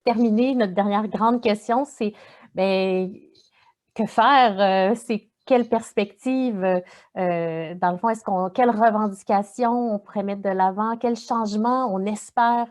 terminer, notre dernière grande question, c'est ben, que faire? C'est quelle perspective? Dans le fond, quelles revendications on pourrait mettre de l'avant? Quels changements on espère?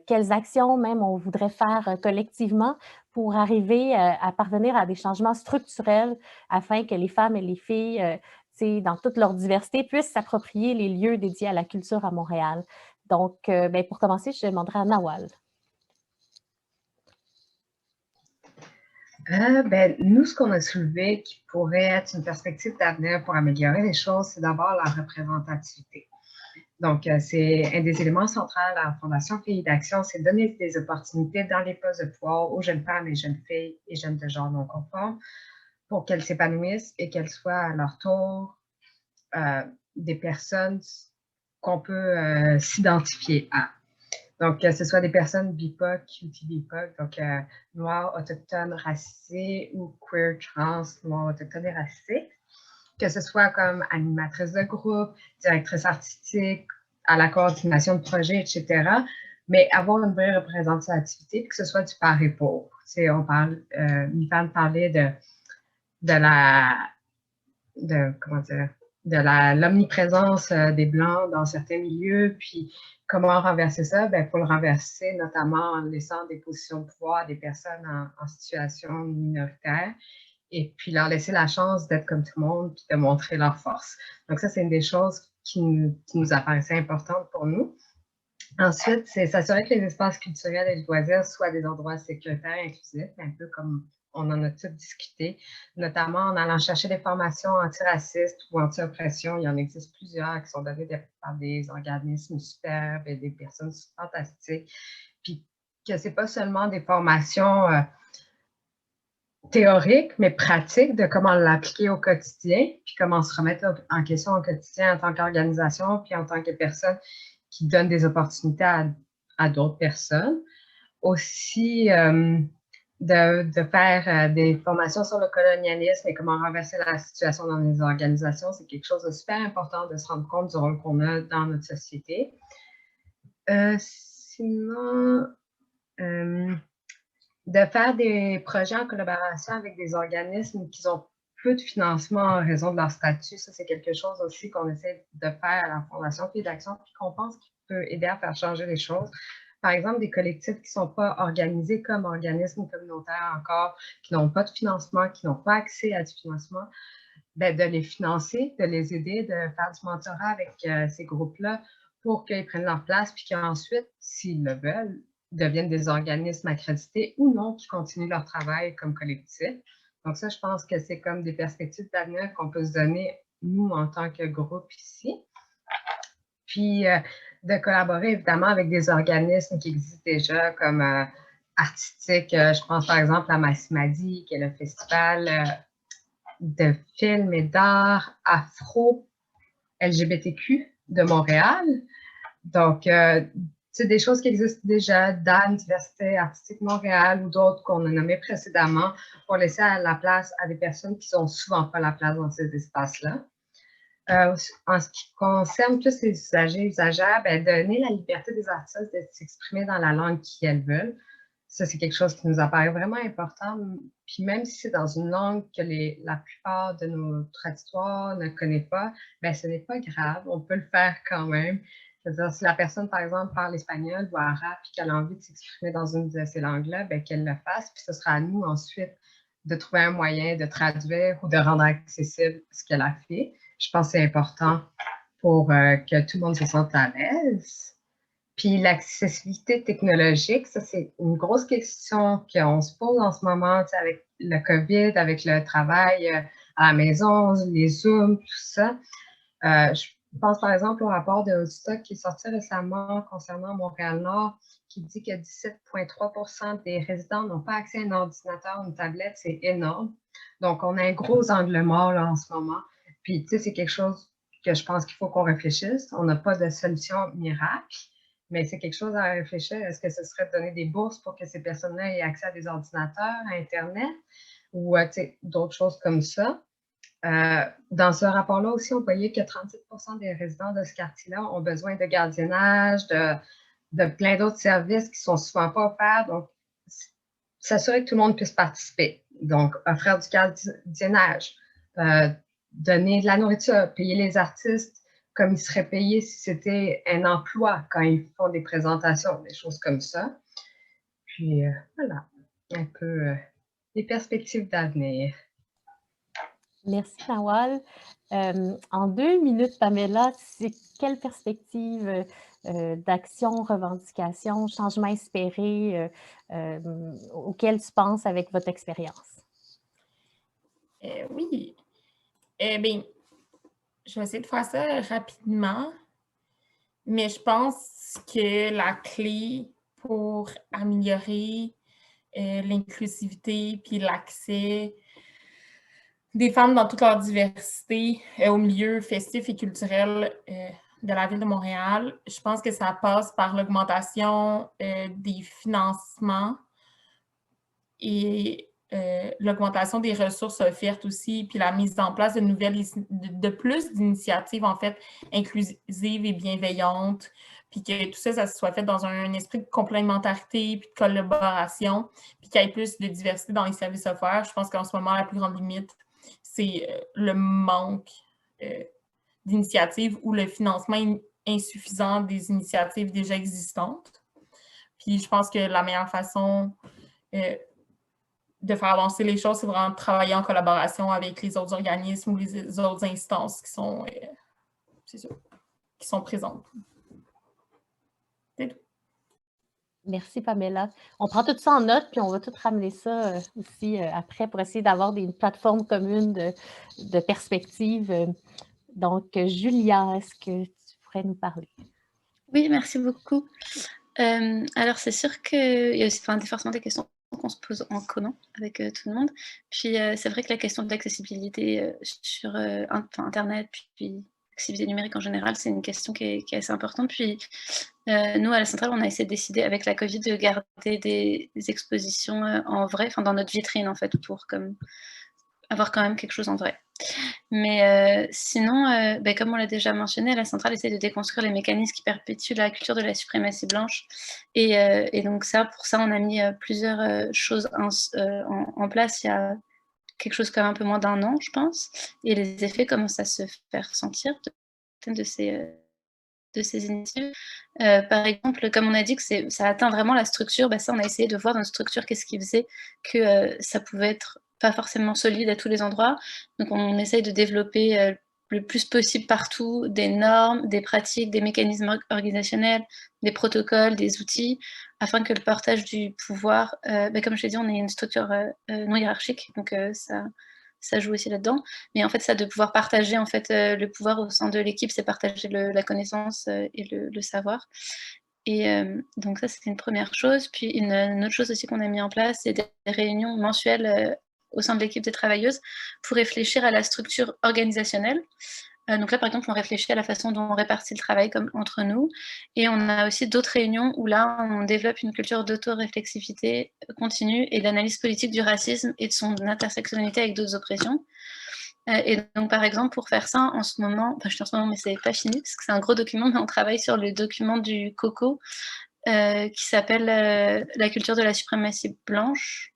Quelles actions même on voudrait faire collectivement pour arriver à parvenir à des changements structurels afin que les femmes et les filles, dans toute leur diversité, puissent s'approprier les lieux dédiés à la culture à Montréal? Donc, ben, pour commencer, je demanderai à Nawal. Nous, ce qu'on a soulevé qui pourrait être une perspective d'avenir pour améliorer les choses, c'est d'abord la représentativité. Donc, c'est un des éléments centraux à la Fondation Filles d'Action, c'est donner des opportunités dans les postes de pouvoir aux jeunes femmes et jeunes filles et jeunes de genre non conforme pour qu'elles s'épanouissent et qu'elles soient à leur tour des personnes qu'on peut s'identifier à. Donc, que ce soit des personnes BIPOC, QT-BIPOC, donc noires, autochtones, racisées ou queer, trans, noires, autochtones et racisées. Que ce soit comme animatrice de groupe, directrice artistique, à la coordination de projets, etc. Mais avoir une vraie représentativité, que ce soit du par et pour. On parle, Mifan parlait de l'omniprésence des Blancs dans certains milieux, puis comment renverser ça? Il faut le renverser notamment en laissant des positions de pouvoir à des personnes en situation minoritaire et puis leur laisser la chance d'être comme tout le monde puis de montrer leur force. Donc ça, c'est une des choses qui nous apparaissait importante pour nous. Ensuite, c'est s'assurer que les espaces culturels et de loisirs soient des endroits sécuritaires et inclusifs, un peu comme on en a tous discuté, notamment en allant chercher des formations antiracistes ou anti-oppression. Il y en existe plusieurs qui sont données par des organismes superbes et des personnes fantastiques. Puis que ce n'est pas seulement des formations théoriques, mais pratiques de comment l'appliquer au quotidien, puis comment se remettre en question au quotidien en tant qu'organisation, puis en tant que personne qui donne des opportunités à d'autres personnes. Aussi, de faire des formations sur le colonialisme et comment renverser la situation dans les organisations, c'est quelque chose de super important de se rendre compte du rôle qu'on a dans notre société. Sinon, de faire des projets en collaboration avec des organismes qui ont peu de financement en raison de leur statut. Ça, c'est quelque chose aussi qu'on essaie de faire à la Fondation Filles d'Action, puis qu'on pense qu'il peut aider à faire changer les choses. Par exemple, des collectifs qui ne sont pas organisés comme organismes communautaires encore, qui n'ont pas de financement, qui n'ont pas accès à du financement, de les financer, de les aider, de faire du mentorat avec ces groupes-là pour qu'ils prennent leur place, puis qu'ensuite, s'ils le veulent, deviennent des organismes accrédités ou non, qui continuent leur travail comme collectif. Donc ça, je pense que c'est comme des perspectives d'avenir qu'on peut se donner, nous, en tant que groupe ici. Puis de collaborer, évidemment, avec des organismes qui existent déjà, comme artistiques. Je pense, par exemple, à Massimadi, qui est le festival de films et d'art afro-LGBTQ de Montréal. Donc, c'est des choses qui existent déjà, DAN, Diversité Artistique Montréal ou d'autres qu'on a nommés précédemment pour laisser la place à des personnes qui n'ont souvent pas la place dans ces espaces-là. En ce qui concerne plus les usagers et usagères, donner la liberté des artistes de s'exprimer dans la langue qu'elles veulent. Ça, c'est quelque chose qui nous apparaît vraiment important. Puis même si c'est dans une langue que la plupart de notre auditoire ne connaît pas, ce n'est pas grave, on peut le faire quand même. C'est-à-dire, si la personne, par exemple, parle espagnol ou arabe et qu'elle a envie de s'exprimer dans une de ces langues-là, qu'elle le fasse. Puis ce sera à nous ensuite de trouver un moyen de traduire ou de rendre accessible ce qu'elle a fait. Je pense que c'est important pour que tout le monde se sente à l'aise. Puis l'accessibilité technologique, ça, c'est une grosse question qu'on se pose en ce moment avec le COVID, avec le travail à la maison, les Zooms, tout ça. Je pense par exemple au rapport de Stock qui est sorti récemment concernant Montréal-Nord, qui dit que 17,3% des résidents n'ont pas accès à un ordinateur ou une tablette. C'est énorme. Donc, on a un gros angle mort là, en ce moment. Puis, tu sais, c'est quelque chose que je pense qu'il faut qu'on réfléchisse. On n'a pas de solution miracle, mais c'est quelque chose à réfléchir. Est-ce que ce serait de donner des bourses pour que ces personnes-là aient accès à des ordinateurs, à Internet ou d'autres choses comme ça? Dans ce rapport-là aussi, on voyait que 37% des résidents de ce quartier-là ont besoin de gardiennage, de plein d'autres services qui ne sont souvent pas offerts. Donc, s'assurer que tout le monde puisse participer. Donc, offrir du gardiennage, donner de la nourriture, payer les artistes comme ils seraient payés si c'était un emploi quand ils font des présentations, des choses comme ça. Puis, voilà, un peu les perspectives d'avenir. Merci, Nawal. En 2 minutes, Pamela, c'est quelle perspective d'action, revendication, changement espéré auquel tu penses avec votre expérience? Oui. Bien, je vais essayer de faire ça rapidement, mais je pense que la clé pour améliorer l'inclusivité puis l'accès des femmes dans toute leur diversité au milieu festif et culturel de la ville de Montréal, je pense que ça passe par l'augmentation des financements et l'augmentation des ressources offertes aussi, puis la mise en place de plus d'initiatives, en fait, inclusives et bienveillantes, puis que tout ça, ça soit fait dans un esprit de complémentarité, puis de collaboration, puis qu'il y ait plus de diversité dans les services offerts. Je pense qu'en ce moment, la plus grande limite, c'est le manque d'initiatives ou le financement insuffisant des initiatives déjà existantes. Puis je pense que la meilleure façon de faire avancer les choses, c'est vraiment de travailler en collaboration avec les autres organismes ou les autres instances qui sont, qui sont présentes. C'est tout. Merci, Pamela. On prend tout ça en note, puis on va tout ramener ça aussi après pour essayer d'avoir une plateforme commune de perspectives. Donc, Julia, est-ce que tu pourrais nous parler? Oui, merci beaucoup. Alors, c'est sûr qu'il y a aussi forcément des questions qu'on se pose en commun avec tout le monde. Puis, c'est vrai que la question de l'accessibilité sur Internet, puis l'accessibilité numérique en général, c'est une question qui est assez importante. Puis, nous, à la centrale, on a essayé de décider avec la Covid de garder des expositions en vrai, dans notre vitrine, en fait, pour avoir quand même quelque chose en vrai. Mais sinon, comme on l'a déjà mentionné, la centrale essaie de déconstruire les mécanismes qui perpétuent la culture de la suprématie blanche. Et donc pour ça, on a mis plusieurs choses en place il y a quelque chose comme un peu moins d'1 an, je pense. Et les effets commencent à se faire sentir de ces initiatives. Par exemple, comme on a dit que ça atteint vraiment la structure, ça, on a essayé de voir dans notre structure qu'est-ce qui faisait que ça pouvait être pas forcément solide à tous les endroits. Donc, on essaye de développer le plus possible partout des normes, des pratiques, des mécanismes organisationnels, des protocoles, des outils, afin que le partage du pouvoir, comme je l'ai dit, on est une structure non hiérarchique, donc ça joue aussi là-dedans. Mais en fait, ça de pouvoir partager en fait, le pouvoir au sein de l'équipe, c'est partager la connaissance et le savoir. Et donc ça, c'était une première chose. Puis une autre chose aussi qu'on a mis en place, c'est des réunions mensuelles au sein de l'équipe des travailleuses pour réfléchir à la structure organisationnelle. Donc là, par exemple, on réfléchit à la façon dont on répartit le travail entre nous. Et on a aussi d'autres réunions où là, on développe une culture d'auto-réflexivité continue et d'analyse politique du racisme et de son intersectionnalité avec d'autres oppressions. Et donc, par exemple, pour faire ça, en ce moment, je dis en ce moment, mais c'est pas fini, parce que c'est un gros document, mais on travaille sur le document du COCO, qui s'appelle La culture de la suprématie blanche.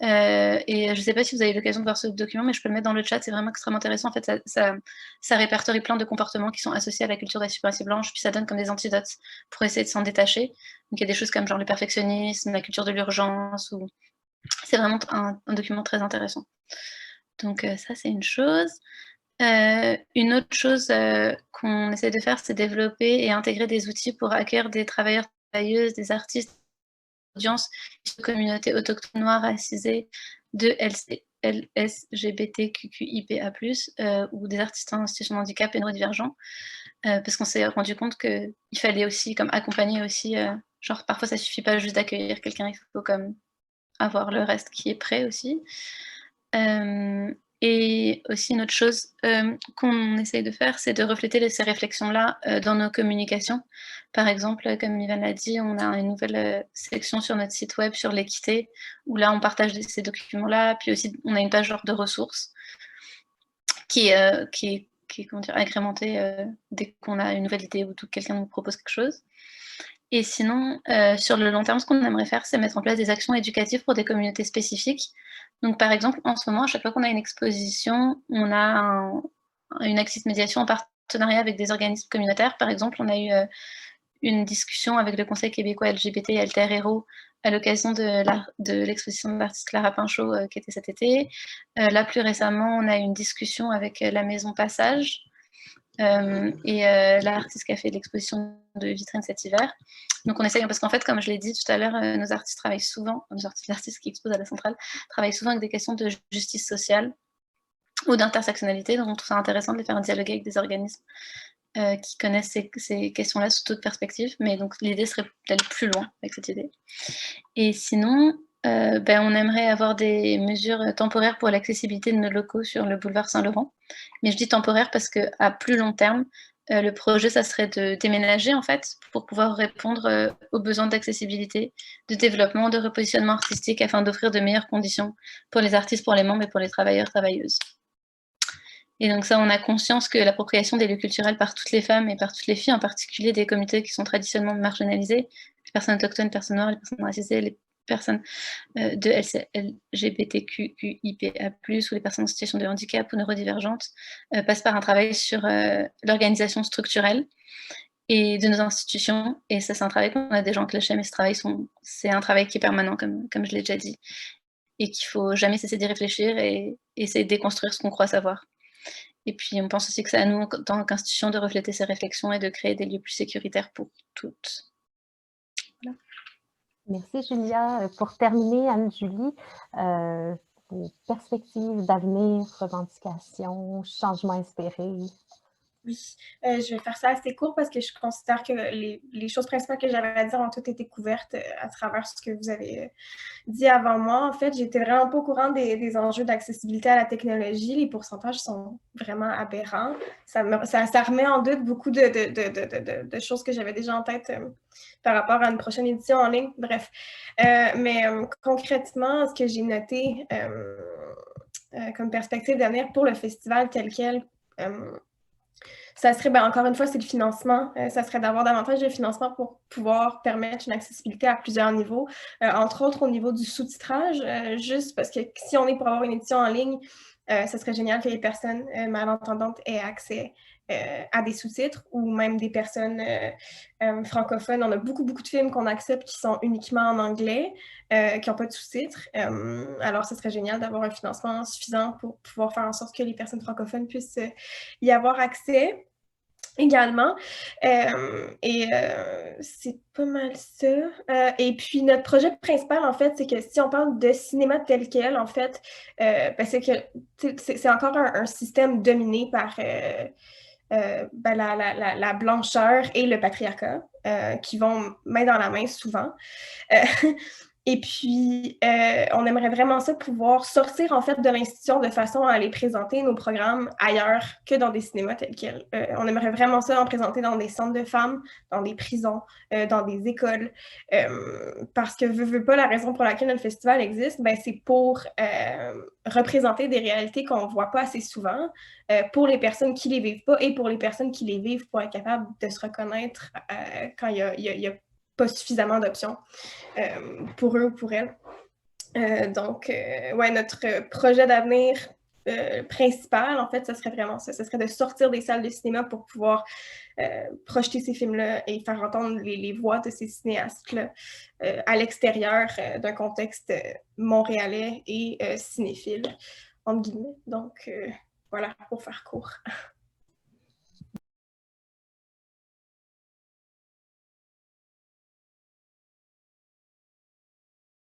Et je ne sais pas si vous avez eu l'occasion de voir ce document, mais je peux le mettre dans le chat, c'est vraiment extrêmement intéressant. En fait, ça répertorie plein de comportements qui sont associés à la culture de la suprématie blanche, puis ça donne comme des antidotes pour essayer de s'en détacher. Donc il y a des choses comme genre le perfectionnisme, la culture de l'urgence, ou... c'est vraiment un document très intéressant. Donc ça, c'est une chose. Une autre chose qu'on essaie de faire, c'est développer et intégrer des outils pour accueillir des travailleurs, travailleuses, des artistes, audience, de communautés autochtones noires, racisées, de LSGBTQIPA+, ou des artistes en situation de handicap et neurodivergents, parce qu'on s'est rendu compte qu'il fallait aussi comme accompagner aussi, genre parfois ça suffit pas juste d'accueillir quelqu'un, il faut comme avoir le reste qui est prêt aussi. Et aussi une autre chose qu'on essaye de faire, c'est de refléter ces réflexions-là dans nos communications. Par exemple, comme Ivan l'a dit, on a une nouvelle section sur notre site web sur l'équité, où là, on partage ces documents-là, puis aussi, on a une page genre de ressources qui est comment dire, agrémentée dès qu'on a une nouvelle idée ou quelqu'un nous propose quelque chose. Et sinon, sur le long terme, ce qu'on aimerait faire, c'est mettre en place des actions éducatives pour des communautés spécifiques. Donc, par exemple, en ce moment, à chaque fois qu'on a une exposition, on a une Axis Médiation en partenariat avec des organismes communautaires. Par exemple, on a eu une discussion avec le Conseil québécois LGBT et Alter Hero à l'occasion de l'exposition de l'artiste Clara Pinchot qui était cet été. Là, plus récemment, on a eu une discussion avec la Maison Passage et l'artiste qui a fait l'exposition de vitrine cet hiver. Donc on essaye, parce qu'en fait, comme je l'ai dit tout à l'heure, nos artistes travaillent souvent, nos artistes qui exposent à la centrale, travaillent souvent avec des questions de justice sociale ou d'intersectionnalité, donc on trouve ça intéressant de les faire dialoguer avec des organismes qui connaissent ces questions-là sous toute perspective, mais donc l'idée serait d'aller plus loin avec cette idée. Et sinon, on aimerait avoir des mesures temporaires pour l'accessibilité de nos locaux sur le boulevard Saint-Laurent. Mais je dis temporaire parce qu'à plus long terme, le projet, ça serait de déménager en fait pour pouvoir répondre aux besoins d'accessibilité, de développement, de repositionnement artistique afin d'offrir de meilleures conditions pour les artistes, pour les membres et pour les travailleurs, travailleuses. Et donc ça, on a conscience que l'appropriation des lieux culturels par toutes les femmes et par toutes les filles, en particulier des communautés qui sont traditionnellement marginalisées, les personnes autochtones, les personnes noires, les personnes racisées, les personnes de LGBTQIPA+, ou les personnes en situation de handicap ou neurodivergentes, passe par un travail sur l'organisation structurelle et de nos institutions. Et ça, c'est un travail qu'on a déjà enclenché, mais ce travail, c'est un travail qui est permanent, comme je l'ai déjà dit, et qu'il ne faut jamais cesser d'y réfléchir et essayer de déconstruire ce qu'on croit savoir. Et puis, on pense aussi que c'est à nous, en tant qu'institution, de refléter ces réflexions et de créer des lieux plus sécuritaires pour toutes. Voilà. Merci, Julia. Pour terminer, Anne-Julie, vos perspectives d'avenir, revendications, changements espérés? Oui, je vais faire ça assez court parce que je considère que les choses principales que j'avais à dire ont toutes été couvertes à travers ce que vous avez dit avant moi. En fait, j'étais vraiment pas au courant des enjeux d'accessibilité à la technologie. Les pourcentages sont vraiment aberrants. Ça remet en doute beaucoup de choses que j'avais déjà en tête par rapport à une prochaine édition en ligne. Bref, mais concrètement, ce que j'ai noté comme perspective d'avenir pour le festival tel quel, ça serait, encore une fois, c'est le financement. Ça serait d'avoir davantage de financement pour pouvoir permettre une accessibilité à plusieurs niveaux, entre autres au niveau du sous-titrage, juste parce que si on est pour avoir une édition en ligne, ça serait génial que les personnes malentendantes aient accès à des sous-titres ou même des personnes francophones. On a beaucoup de films qu'on accepte qui sont uniquement en anglais, qui n'ont pas de sous-titres. Alors, ce serait génial d'avoir un financement suffisant pour pouvoir faire en sorte que les personnes francophones puissent y avoir accès également. C'est pas mal ça. Et puis, notre projet principal, en fait, c'est que si on parle de cinéma tel quel, en fait, c'est que c'est encore un système dominé par la blancheur et le patriarcat, qui vont main dans la main souvent. Et puis, on aimerait vraiment ça pouvoir sortir en fait de l'institution de façon à aller présenter nos programmes ailleurs que dans des cinémas tels quels. On aimerait vraiment ça en présenter dans des centres de femmes, dans des prisons, dans des écoles, parce que veux pas, la raison pour laquelle notre festival existe, c'est pour représenter des réalités qu'on voit pas assez souvent, pour les personnes qui les vivent pas et pour les personnes qui les vivent pour être capables de se reconnaître quand il y a pas suffisamment d'options pour eux ou pour elles. Notre projet d'avenir principal, en fait, ce serait vraiment ça. Ce serait de sortir des salles de cinéma pour pouvoir projeter ces films-là et faire entendre les voix de ces cinéastes-là à l'extérieur d'un contexte montréalais et cinéphile, entre guillemets. Donc, voilà, pour faire court.